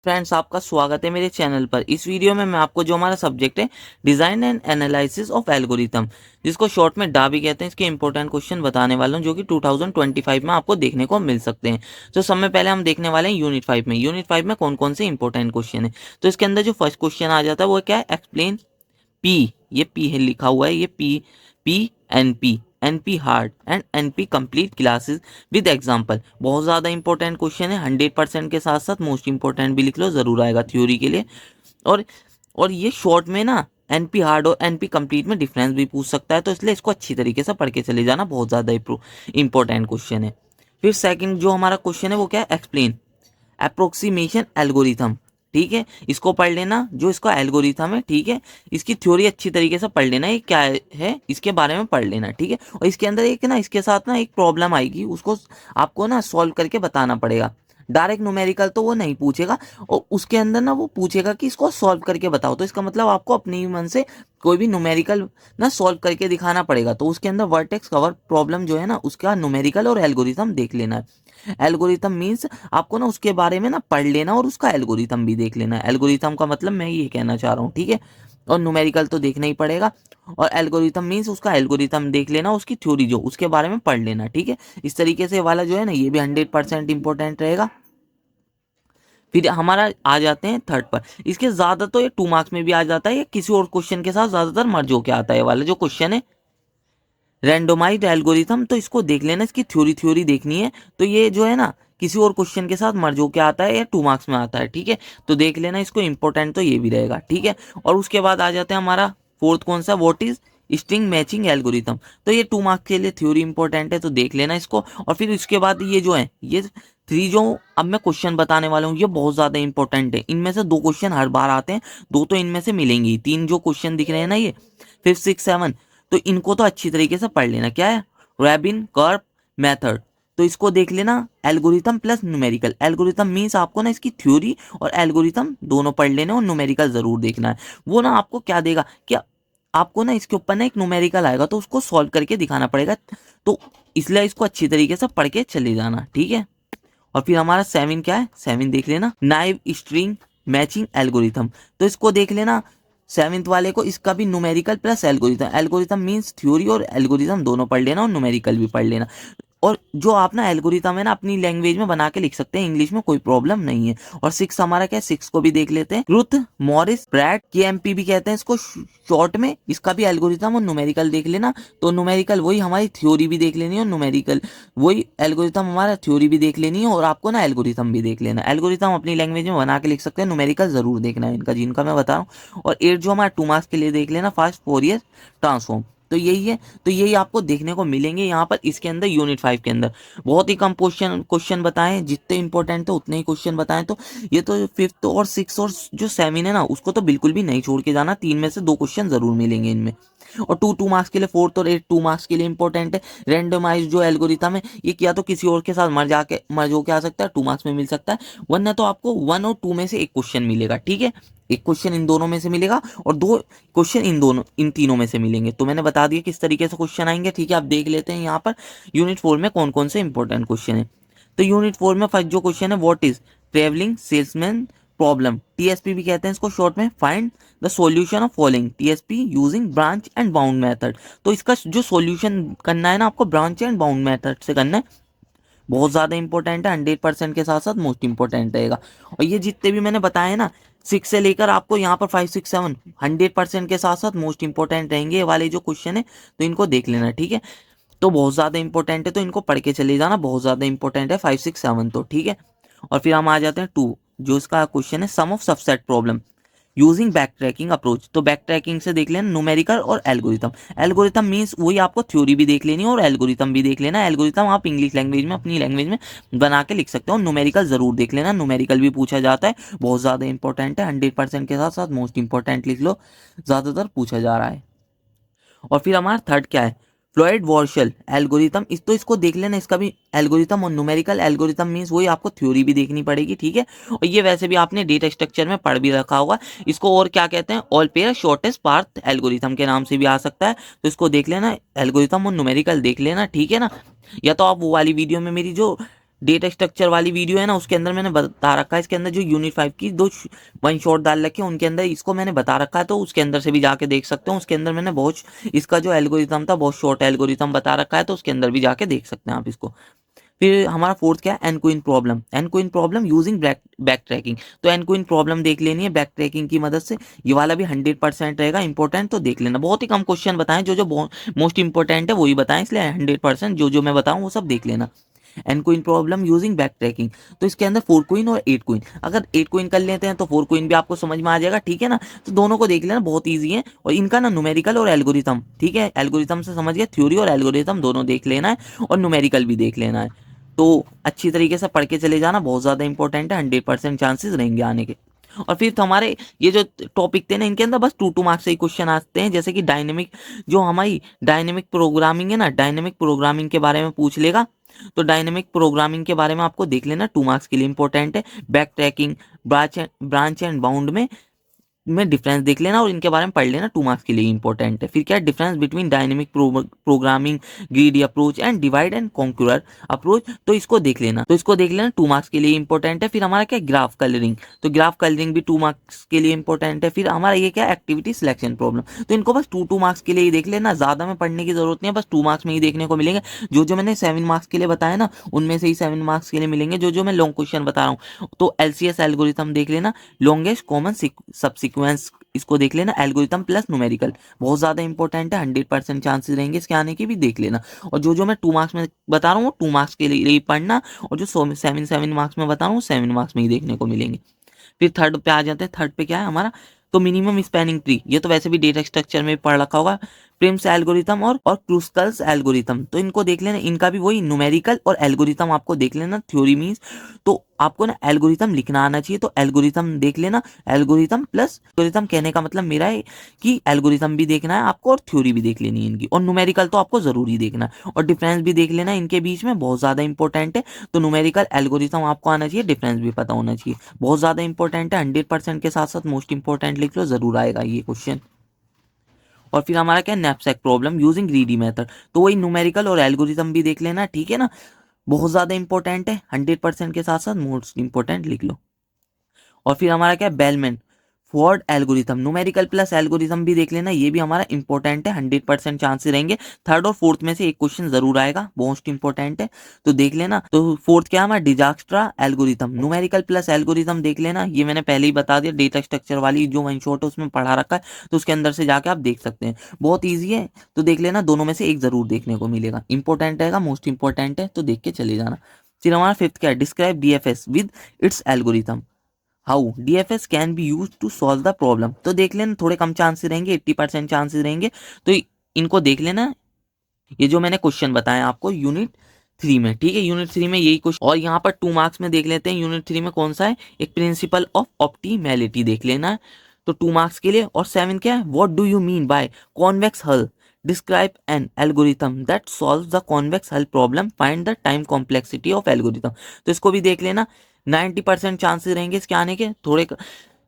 Friends, आपका स्वागत है मेरे चैनल पर। इस वीडियो में मैं आपको जो हमारा सब्जेक्ट है design and analysis of algorithm, जिसको शॉर्ट में डा भी कहते हैं, इसके इंपॉर्टेंट क्वेश्चन बताने वाला हूं जो कि 2025 में आपको देखने को मिल सकते हैं। तो सबसे पहले हम देखने वाले हैं यूनिट 5 में। यूनिट 5 में कौन कौन से इंपॉर्टेंट क्वेश्चन है। तो इसके अंदर जो फर्स्ट क्वेश्चन आ जाता है वो क्या है, एक्सप्लेन पी। ये पी है लिखा हुआ है, ये P P NP hard and NP complete classes with example. बहुत ज़्यादा इंपॉर्टेंट क्वेश्चन है, 100% के साथ साथ मोस्ट इंपॉर्टेंट भी लिख लो, ज़रूर आएगा थ्योरी के लिए। और और ये शॉर्ट में ना एनपी हार्ड और एनपी कंप्लीट में डिफरेंस भी पूछ सकता है, तो इसलिए इसको अच्छी तरीके से पढ़ के चले जाना, बहुत ज़्यादा इंपॉर्टेंट क्वेश्चन है। फिर सेकंड जो हमारा क्वेश्चन है वो क्या है, एक्सप्लेन अप्रोक्सीमेशन एल्गोरिथम। ठीक है, इसको पढ़ लेना, जो इसका एल्गोरिथम है। ठीक है, इसकी थ्योरी अच्छी तरीके से पढ़ लेना, ये क्या है इसके बारे में पढ़ लेना। ठीक है, और इसके अंदर एक ना, इसके साथ ना एक प्रॉब्लम आएगी, उसको आपको ना सॉल्व करके बताना पड़ेगा। डायरेक्ट न्यूमेरिकल तो वो नहीं पूछेगा, और उसके अंदर ना वो पूछेगा कि इसको सॉल्व करके बताओ। तो इसका मतलब आपको अपने ही मन से कोई भी न्यूमेरिकल ना सॉल्व करके दिखाना पड़ेगा। तो उसके अंदर वर्टेक्स कवर प्रॉब्लम जो है ना, उसका न्यूमेरिकल और एल्गोरिथम देख लेना है। एल्गोरिथम मीन्स आपको ना उसके बारे में ना पढ़ लेना और उसका एल्गोरिथम भी देख लेना है। एल्गोरिथम का मतलब मैं ये कहना चाह रहा हूँ, ठीक है। और न्यूमेरिकल तो देखना ही पड़ेगा, और एल्गोरिथम मीन्स उसका एल्गोरिथम देख लेना, उसकी थ्योरी जो उसके बारे में पढ़ लेना। ठीक है, इस तरीके से वाला जो है ना, ये भी 100% इंपॉर्टेंट रहेगा। फिर हमारा आ जाते हैं थर्ड पर। इसके ज्यादा तो ये 2 मार्क्स में भी आ जाता है, या किसी और क्वेश्चन के साथ ज्यादातर मर्ज होके आता है। ये वाला जो क्वेश्चन है रैंडोमाइज्ड एल्गोरिथम, तो इसको देख लेना, इसकी थ्योरी देखनी है। तो ये जो है ना किसी और क्वेश्चन के साथ मर्ज होके आता है या 2 मार्क्स में आता है। ठीक है, तो देख लेना इसको, इंपॉर्टेंट तो ये भी रहेगा। ठीक है, और उसके बाद आ जाते हैं हमारा फोर्थ कौन सा, what is string matching algorithm. तो ये 2 मार्क्स के लिए थ्योरी इंपॉर्टेंट है, तो देख लेना इसको। और फिर इसके बाद ये जो है, ये 3 जो अब मैं क्वेश्चन बताने वाला हूँ, ये बहुत ज्यादा इंपॉर्टेंट है। इनमें से 2 क्वेश्चन हर बार आते हैं, 2 तो इनमें से मिलेंगे ही। 3 जो क्वेश्चन दिख रहे हैं ना, ये 5, 6, 7, तो इनको तो अच्छी तरीके से पढ़ लेना। क्या है, रैबिन कर्व मेथड। तो इसको देख लेना, algorithm plus numerical. Algorithm means आपको ना इसकी थ्योरी और एल्गोरिथम दोनों पढ़ लेने, और न्यूमेरिकल जरूर देखना है। वो ना आपको क्या देगा कि आपको ना इसके ऊपर ना एक न्यूमेरिकल आएगा, तो उसको सॉल्व करके दिखाना पड़ेगा। तो इसलिए इसको अच्छी तरीके से पढ़ के चले जाना। ठीक है, और फिर हमारा 7 क्या है, 7 देख लेना, नाइव स्ट्रिंग मैचिंग एल्गोरिथम। तो इसको देख लेना, 7th वाले को, इसका भी numerical plus algorithm. Algorithm means theory और एल्गोरिथम दोनों पढ़ लेना, और न्यूमेरिकल भी पढ़ लेना। और जो आप ना एल्गोरिथम है ना अपनी लैंग्वेज में बना के लिख सकते हैं, इंग्लिश में कोई प्रॉब्लम नहीं है। और 6 हमारा क्या है, 6 को भी देख लेते हैं, रुथ मॉरिस ब्रैड केएमपी भी कहते हैं इसको शॉर्ट में। इसका भी एल्गोरिथम और न्यूमेरिकल देख लेना। तो न्यूमेरिकल वही हमारी थ्योरी भी देख लेनी है, और न्यूमेरिकल वही एल्गोरिथम हमारा थ्योरी भी देख लेनी है, और आपको ना एल्गोरिथम भी देख लेना। एल्गोरिथम अपनी लैंग्वेज में बना के लिख सकते हैं, न्यूमेरिकल जरूर देखना है इनका, जिनका मैं बता रहा हूँ। और 8 जो हमारा 2 मार्क्स के लिए देख लेना, फास्ट फोरियर ट्रांसफॉर्म। तो यही है, तो यही आपको देखने को मिलेंगे यहाँ पर इसके अंदर, यूनिट 5 के अंदर। बहुत ही कम क्वेश्चन बताएं, जितने इंपॉर्टेंट थे उतने ही क्वेश्चन बताएं। तो ये तो 5th और 6th और जो 7 है ना, उसको तो बिल्कुल भी नहीं छोड़ के जाना। 3 में से 2 क्वेश्चन जरूर मिलेंगे इनमें। और 2 मार्क्स के लिए, 4th और 8 2 मार्क्स के लिए इंपॉर्टेंट है। रेंडमाइज जो एल्गोरिथम है, ये या तो किसी और के साथ मर्ज होके आ सकता है, 2 मार्क्स में मिल सकता है, वरना तो आपको 1 और 2 में से एक क्वेश्चन मिलेगा। ठीक है, एक क्वेश्चन इन दोनों में से मिलेगा, और 2 क्वेश्चन इन तीनों में से मिलेंगे। तो मैंने बता दिया किस तरीके से क्वेश्चन आएंगे। ठीक है, आप देख लेते हैं यहाँ पर यूनिट 4 में कौन कौन से इंपॉर्टेंट क्वेश्चन है। तो यूनिट 4 में फर्स्ट जो क्वेश्चन है, what is travelling salesman problem, TSP भी कहते हैं इसको शॉर्ट में। Find the solution of following TSP using branch and bound method. तो इसका जो सॉल्यूशन करना है ना, आपको ब्रांच एंड बाउंड मेथड से करना है। बहुत ज्यादा इंपॉर्टेंट है, 100% के साथ साथ मोस्ट इंपॉर्टेंट रहेगा। और ये जितने भी मैंने बताए ना, 6 से लेकर आपको यहाँ पर 5, 6, 7 100% के साथ साथ मोस्ट इंपॉर्टेंट रहेंगे ये वाले जो क्वेश्चन है, तो इनको देख लेना। ठीक है, तो बहुत ज्यादा इंपॉर्टेंट है, तो इनको पढ़ के चले जाना, बहुत ज्यादा इंपॉर्टेंट है 5, 6, 7 तो। ठीक है, और फिर हम आ जाते हैं 2, जो इसका क्वेश्चन है, sum of subset problem using backtracking approach. तो बैक ट्रैकिंग से देख लेना न्यूमेरिकल और एल्गोरिथम। एल्गोरिथम मींस वही आपको थ्योरी भी देख लेनी है और एल्गोरिथम भी देख लेना। एल्गोरिथम आप इंग्लिश लैंग्वेज में अपनी लैंग्वेज में बना के लिख सकते हो। न्यूमेरिकल जरूर देख लेना, न्यूमेरिकल भी पूछा जाता है, बहुत ज्यादा इंपॉर्टेंट है, 100% के साथ साथ मोस्ट इंपॉर्टेंट लिख लो, ज्यादातर पूछा जा रहा है। और फिर हमारा थर्ड क्या है, फ्लॉयड वॉर्शल एल्गोरिथम। तो इसको देख लेना, इसका भी एल्गोरिथम और न्यूमेरिकल। एल्गोरिथम मींस वही आपको थ्योरी भी देखनी पड़ेगी। ठीक है, और ये वैसे भी आपने डेटा स्ट्रक्चर में पढ़ भी रखा होगा। इसको और क्या कहते हैं, all pair shortest path algorithm के नाम से भी आ सकता है। तो इसको देख लेना, एल्गोरिथम और न्यूमेरिकल देख लेना। ठीक है ना, या तो आप वो वाली वीडियो में मेरी जो डेटा स्ट्रक्चर वाली वीडियो है ना, उसके अंदर मैंने बता रखा है, इसके अंदर जो यूनिट 5 की दो वन शॉट डाल रखे हैं उनके अंदर इसको मैंने बता रखा है, तो उसके अंदर से भी जाके देख सकते हो। उसके अंदर मैंने बहुत इसका जो एल्गोरिथम था बहुत शॉर्ट एल्गोरिथम बता रखा है, तो उसके अंदर भी जाके देख सकते हैं आप इसको। फिर हमारा फोर्थ क्या है, N queen problem. N queen problem using backtracking. तो एनक्वीन प्रॉब्लम देख लेनी है बैक ट्रैकिंग की मदद से। ये वाला भी 100% रहेगा इंपॉर्टेंट, तो देख लेना। बहुत ही कम क्वेश्चन बताएं, जो जो मोस्ट इंपॉर्टेंट है वही बताएं, इसलिए 100% जो जो मैं बताऊं वो सब देख लेना। एनक्वीन प्रॉब्लम यूजिंग बैक ट्रैकिंग, तो इसके अंदर 4 क्वीन और 8 क्वीन। अगर 8 क्वीन कर लेते हैं तो 4 क्वीन भी आपको समझ में आ जाएगा, ठीक है ना। तो दोनों को देख लेना, बहुत ईजी है। और इनका ना न्यूमेरिकल और एल्गोरिथम, ठीक है, एल्गोरिथम से समझ गया, थ्योरी और एल्गोरिथम दोनों देख लेना है, और न्यूमेरिकल भी देख लेना है। तो अच्छी तरीके से पढ़ के चले जाना, बहुत ज़्यादा इंपॉर्टेंट है, 100% चांसेस रहेंगे आने के। और फिर तो हमारे ये जो टॉपिक थे ना, इनके अंदर बस 2 मार्क्स से ही क्वेश्चन आते हैं, जैसे कि डायनेमिक, जो हमारी डायनेमिक प्रोग्रामिंग है ना, डायनेमिक प्रोग्रामिंग के बारे में पूछ लेगा। तो डायनेमिक प्रोग्रामिंग के बारे में आपको देख लेना, 2 मार्क्स के लिए इंपॉर्टेंट है। Back tracking, branch and bound में डिफरेंस देख लेना, और इनके बारे में पढ़ लेना, 2 मार्क्स के लिए इंपॉर्टेंट है। फिर क्या है, difference between dynamic programming, greedy approach and divide and conquer approach, तो इसको देख लेना। 2 मार्क्स के लिए इंपॉर्टेंट है। फिर हमारा क्या है, ग्राफ कलरिंग। तो ग्राफ कलरिंग भी 2 मार्क्स के लिए इंपॉर्टेंट है। फिर हमारा ये क्या है, एक्टिविटी सिलेक्शन प्रॉब्लम। तो इनको बस 2 मार्क्स के लिए ही देख लेना, ज्यादा में पढ़ने की जरूरत नहीं है, बस 2 मार्क्स में ही देखने को मिलेंगे। जो जो मैंने 7 मार्क्स के लिए बताया ना, उनमें से ही 7 मार्क्स के लिए मिलेंगे, जो जो मैं लॉन्ग क्वेश्चन बता रहा हूँ। तो LCS एल्गोरिथम देख लेना, लॉन्गेस्ट कॉमन सबसिक्वेंस, इसको देख लेना। एल्गोरिथम प्लस न्यूमेरिकल बहुत ज्यादा इंपॉर्टेंट है, 100% चांसेस रहेंगे इसके आने के भी, देख लेना। और जो जो मैं 2 मार्क्स में बता रहा हूँ वो 2 मार्क्स के लिए ही पढ़ना, और जो 7 मार्क्स में बता रहा हूँ 7 मार्क्स में ही देखने को मिलेंगे। फिर थर्ड पे आ जाते हैं। थर्ड पे क्या है हमारा, तो मिनिमम स्पैनिंग ट्री। ये तो वैसे भी डेटा स्ट्रक्चर में पढ़ रखा होगा। प्रिम्स एल्गोरिथम और क्रूस्कल्स एल्गोरिथम, तो इनको देख लेना। इनका भी वही न्यूमेरिकल और एल्गोरिथम आपको देख लेना। थ्योरी मीन्स तो आपको ना एल्गोरिथम लिखना आना चाहिए, तो एल्गोरिथम देख लेना। एल्गोरिथम प्लस एल्गोरिथम कहने का मतलब मेरा है कि एल्गोरिथम भी देखना है आपको, और थ्योरी भी देख लेनी है इनकी, और न्यूमेरिकल तो आपको जरूरी देखना है। और डिफरेंस भी देख लेना इनके बीच में, बहुत ज्यादा इंपॉर्टेंट है। तो न्यूमेरिकल एल्गोरिथम आपको आना चाहिए, डिफरेंस भी पता होना चाहिए, बहुत ज्यादा इंपॉर्टेंट है। 100% के साथ साथ मोस्ट इंपॉर्टेंट लिख लो, जरूर आएगा ये क्वेश्चन। और फिर हमारा क्या है, knapsack problem using greedy method. तो वही न्यूमेरिकल और एल्गोरिथम भी देख लेना, ठीक है ना, बहुत ज्यादा इंपॉर्टेंट है, 100% के साथ साथ मोस्ट इंपॉर्टेंट लिख लो। और फिर हमारा क्या है, Bellman Ford algorithm. Numerical plus algorithm भी देख लेना, ये भी हमारा इंपॉर्टेंट है, 100% चांसेस रहेंगे। थर्ड और फोर्थ में से एक क्वेश्चन जरूर आएगा, मोस्ट इंपॉर्टेंट है, तो देख लेना। तो फोर्थ क्या है हमारा, डिजास्ट्रा एल्गोरिथम। न्यूमेरिकल प्लस एल्गोरिथम देख लेना, ये मैंने पहले ही बता दिया, डेटा स्ट्रक्चर वाली जो वन शॉट है उसमें पढ़ा रखा है, तो उसके अंदर से जाके आप देख सकते हैं, बहुत ईजी है। तो देख लेना, दोनों में से एक जरूर देखने को मिलेगा, इंपॉर्टेंट रहेगा, मोस्ट इंपॉर्टेंट है, तो देख के चले जाना। फिर हमारा फिफ्थ क्या है, describe DFS with its algorithm, how DFS can be use to solve the problem. तो देख लेना, थोड़े कम चांसेस रहेंगे, 80% चांसेस रहेंगे, तो इनको देख लेना। ये जो मैंने क्वेश्चन बताया आपको यूनिट 3 में, ठीक है, यूनिट 3 में यही क्वेश्चन। और यहाँ पर 2 मार्क्स में देख लेते हैं यूनिट 3 में कौन सा है, एक प्रिंसिपल ऑफ ऑप्टिमैलिटी देख लेना है, तो 2 मार्क्स के लिए। और 7 क्या है, what do you mean by convex hull, describe an algorithm that solves the convex hull problem, find the time complexity of algorithm. तो इसको भी देख लेना, 90% चांसेस रहेंगे इसके आने के, थोड़े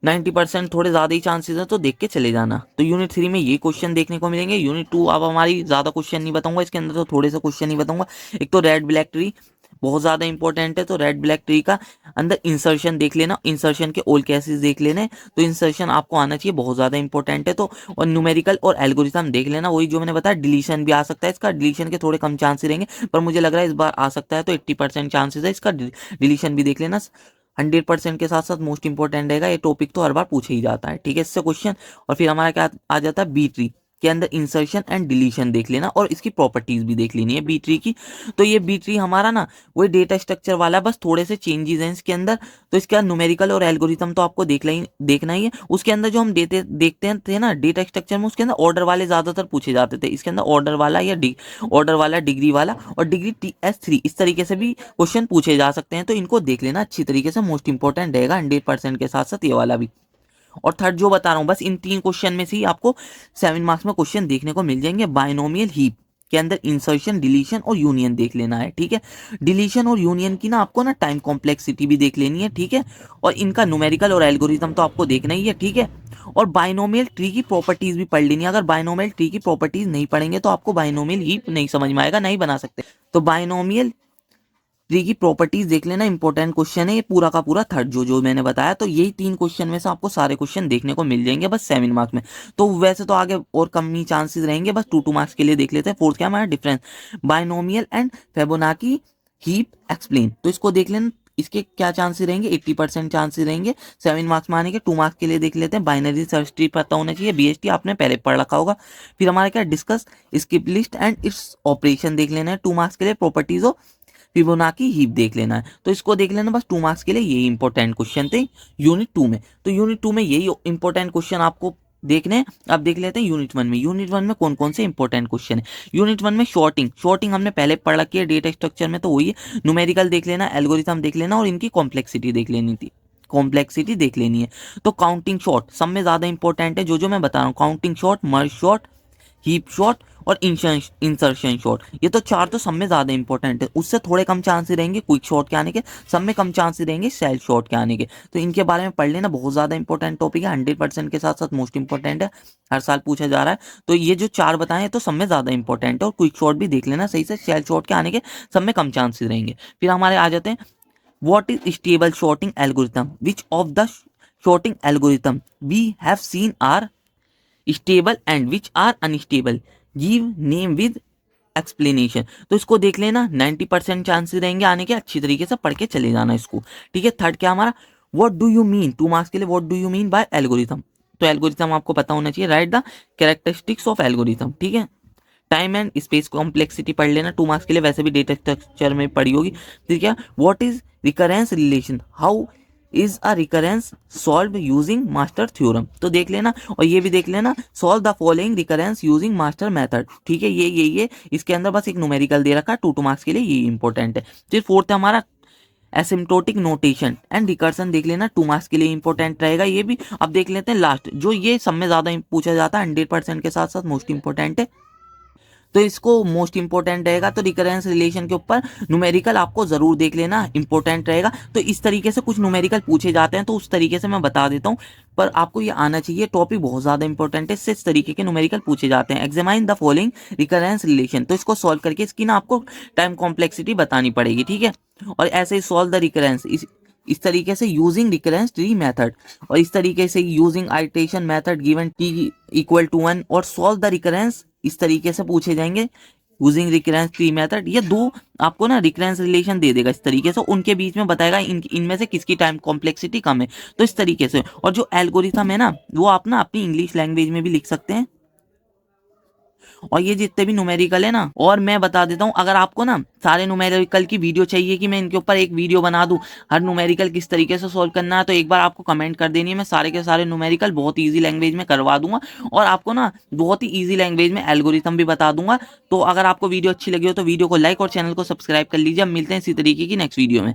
90% थोड़े ज़्यादा ही चांसेस है, तो देख के चले जाना। तो यूनिट 3 में ये क्वेश्चन देखने को मिलेंगे। यूनिट 2 अब हमारी ज़्यादा क्वेश्चन नहीं बताऊंगा इसके अंदर, तो थोड़े से क्वेश्चन ही बताऊंगा। एक तो रेड ब्लैक ट्री बहुत ज़्यादा इंपॉर्टेंट है, तो रेड ब्लैक ट्री का अंदर इंसर्शन देख लेना, इंसर्शन के ऑल केसेस देख लेने, तो इंसर्शन आपको आना चाहिए, बहुत ज़्यादा इंपॉर्टेंट है। तो और न्यूमेरिकल और एल्गोरिथम देख लेना, वही जो मैंने बताया, डिलीशन भी आ सकता है इसका, डिलीशन के थोड़े कम चांसेस रहेंगे, पर मुझे लग रहा है इस बार आ सकता है, तो 80% चांसेस है इसका, डिलीशन भी देख लेना। 100% के साथ साथ मोस्ट इंपॉर्टेंट रहेगा, ये टॉपिक तो हर बार पूछे ही जाता है, ठीक है, इससे क्वेश्चन। और फिर हमारा क्या आ जाता है, बी ट्री के अंदर इंसर्शन एंड डिलीशन देख लेना, और इसकी प्रॉपर्टीज भी देख लेनी है बी ट्री की। तो ये बी ट्री हमारा ना वही डेटा स्ट्रक्चर वाला, बस थोड़े से चेंजेस हैं इसके अंदर। तो इसके बाद न्यूमेरिकल और एल्गोरिथम तो आपको देखना ही है। उसके अंदर जो हम देखते हैं थे ना डेटा स्ट्रक्चर में, उसके अंदर ऑर्डर वाले ज्यादातर पूछे जाते थे, इसके अंदर ऑर्डर वाला या ऑर्डर वाला, डिग्री वाला, और डिग्री TS3, इस तरीके से भी क्वेश्चन पूछे जा सकते हैं, तो इनको देख लेना अच्छी तरीके से, मोस्ट इंपॉर्टेंट रहेगा 100% के साथ साथ ये वाला भी। और थर्ड जो बता रहा हूँ, बस इन 3 क्वेश्चन में से ही आपको 7 मार्क्स में क्वेश्चन देखने को मिल जाएंगे। बाइनोमियल हीप के अंदर इंसर्शन, डिलीशन और यूनियन देख लेना है, ठीक है। डिलीशन और यूनियन की ना आपको ना टाइम कॉम्प्लेक्सिटी भी देख लेनी है, ठीक है। और इनका न्यूमेरिकल और एल्गोरिथम तो आपको देखना ही है, ठीक है। और बाइनोमियल ट्री की प्रॉपर्टीज भी पढ़ लेनी है। अगर बाइनोमियल ट्री की प्रॉपर्टीज नहीं पढ़ेंगे तो आपको बाइनोमियल हीप नहीं समझ में आएगा, नहीं बना सकते। तो बाइनोमियल ट्री की प्रॉपर्टीज देख लेना, इंपॉर्टेंट क्वेश्चन है ये पूरा का पूरा थर्ड जो मैंने बताया। तो यही 3 क्वेश्चन में से आपको सारे क्वेश्चन देखने को मिल जाएंगे बस 7 मार्क्स में। तो वैसे तो आगे और कम ही चांसेस रहेंगे, बस 2 मार्क्स के लिए देख लेते हैं। फोर्थ क्या हमारा difference binomial and Fibonacci heap explain. तो इसको देख लेना, इसके क्या चांसेस रहेंगे, 80% चांसेस रहेंगे 7 मार्क्स में आने के। 2 मार्क्स के लिए देख लेते हैं बाइनरी सर्च ट्री पता होना चाहिए, बीएसटी आपने पहले पढ़ रखा होगा। फिर हमारा क्या discuss skip list and its operation देख लेना है 2 मार्क्स के लिए। प्रॉपर्टीज ऑफ फिबोनाची हीप देख लेना है, तो इसको देख लेना बस 2 मार्क्स के लिए। यही इंपॉर्टेंट क्वेश्चन थे यूनिट 2 में। तो यूनिट 2 में यही इंपॉर्टेंट क्वेश्चन आपको देखने हैं। अब देख लेते हैं यूनिट 1 में। यूनिट 1 में कौन कौन से इंपॉर्टेंट क्वेश्चन है। यूनिट 1 में शॉर्टिंग हमने पहले पढ़ रखी है डेटा स्ट्रक्चर में, तो वही है। न्यूमेरिकल देख लेना, एल्गोरिथम देख लेना और इनकी कॉम्प्लेक्सिटी देख लेनी थी, कॉम्प्लेक्सिटी देख लेनी है। तो काउंटिंग शॉर्ट सब में ज्यादा इंपॉर्टेंट है जो मैं बता रहा हूँ। काउंटिंग शॉर्ट, मर्ज शॉर्ट, हीप शॉट और इंसर्शन शॉट, ये तो 4 तो सब में ज्यादा इंपॉर्टेंट है। उससे थोड़े कम चांसेस रहेंगे क्विक शॉट के आने के, सब में कम चांसेस रहेंगे सेल शॉट के आने के। तो इनके बारे में पढ़ लेना, बहुत ज्यादा इंपॉर्टेंट टॉपिक है, 100% के साथ साथ मोस्ट इंपॉर्टेंट है, हर साल पूछा जा रहा है। तो ये जो 4 बताए तो सब में ज्यादा इंपॉर्टेंट है। और क्विक शॉट भी देख लेना सही से, सेल शॉट के आने के सब में कम चांसेस रहेंगे। फिर हमारे आ जाते हैं what is stable sorting algorithm, which of the sorting algorithm we have seen are stable and which are unstable, give name with explanation. तो इसको देख लेना, 90% चांसेस रहेंगे आने के, अच्छी तरीके से पढ़ के चले जाना इसको, ठीक है। थर्ड क्या हमारा what do you mean, 2 marks के लिए what do you mean bye algorithm. तो एल्गोरिथम आपको पता होना चाहिए, right the characteristics of algorithm, ठीक है। टाइम एंड स्पेस कॉम्प्लेक्सिटी पढ़ लेना, 2 मार्क्स के लिए, वैसे भी डेटा स्ट्रक्चर में पढ़ी होगी। ठीक है, what is recurrence relation, how is a recurrence solve using master theorem. तो देख लेना, और ये भी देख लेना, solve the following recurrence using master method, ठीक है। ये इसके अंदर बस एक न्यूमेरिकल दे रखा है 2 मार्क्स के लिए, ये इंपॉर्टेंट है। फिर फोर्थ है हमारा एसिम्प्टोटिक नोटेशन एंड रिकर्सन देख लेना, 2 मार्क्स के लिए इंपॉर्टेंट रहेगा ये भी। अब देख लेते हैं लास्ट, जो ये सब में ज्यादा पूछा जाता है, 100% के साथ साथ मोस्ट इंपॉर्टेंट है। तो इसको मोस्ट इंपॉर्टेंट रहेगा, तो रिकरेंस रिलेशन के ऊपर न्यूमेरिकल आपको जरूर देख लेना, इंपॉर्टेंट रहेगा। तो इस तरीके से कुछ न्यूमेरिकल पूछे जाते हैं, तो उस तरीके से मैं बता देता हूँ, पर आपको ये आना चाहिए, टॉपिक बहुत ज्यादा इंपॉर्टेंट है, इससे इस तरीके के न्यूमेरिकल पूछे जाते हैं। Examine the following recurrence relation, तो इसको सॉल्व करके इसकी ना आपको टाइम कॉम्प्लेक्सिटी बतानी पड़ेगी, ठीक है। और ऐसे ही सॉल्व द रिकरेंस, इस तरीके से यूजिंग रिकरेंस ट्री मेथड, और इस तरीके से using iteration method given T equal to 1, और सॉल्व द रिकरेंस इस तरीके से पूछे जाएंगे यूजिंग रिकरेंस ट्री मेथड। ये 2 आपको ना रिकरेंस रिलेशन दे देगा इस तरीके से, उनके बीच में बताएगा इनमें से किसकी टाइम कॉम्प्लेक्सिटी कम है, तो इस तरीके से। और जो एल्गोरिथम है ना, वो आप ना अपनी इंग्लिश लैंग्वेज में भी लिख सकते हैं। और ये जितने भी न्यूमेरिकल है ना, और मैं बता देता हूँ, अगर आपको ना सारे न्यूमेरिकल की वीडियो चाहिए कि मैं इनके ऊपर एक वीडियो बना दूं, हर न्यूमेरिकल किस तरीके से सॉल्व करना है, तो एक बार आपको कमेंट कर देनी है, मैं सारे के सारे न्यूमेरिकल बहुत ईजी लैंग्वेज में करवा दूंगा, और आपको ना बहुत ही ईजी लैंग्वेज में एल्गोरिथम भी बता दूंगा। तो अगर आपको वीडियो अच्छी लगी हो तो वीडियो को लाइक और चैनल को सब्सक्राइब कर लीजिए। अब मिलते हैं इसी तरीके की नेक्स्ट वीडियो में।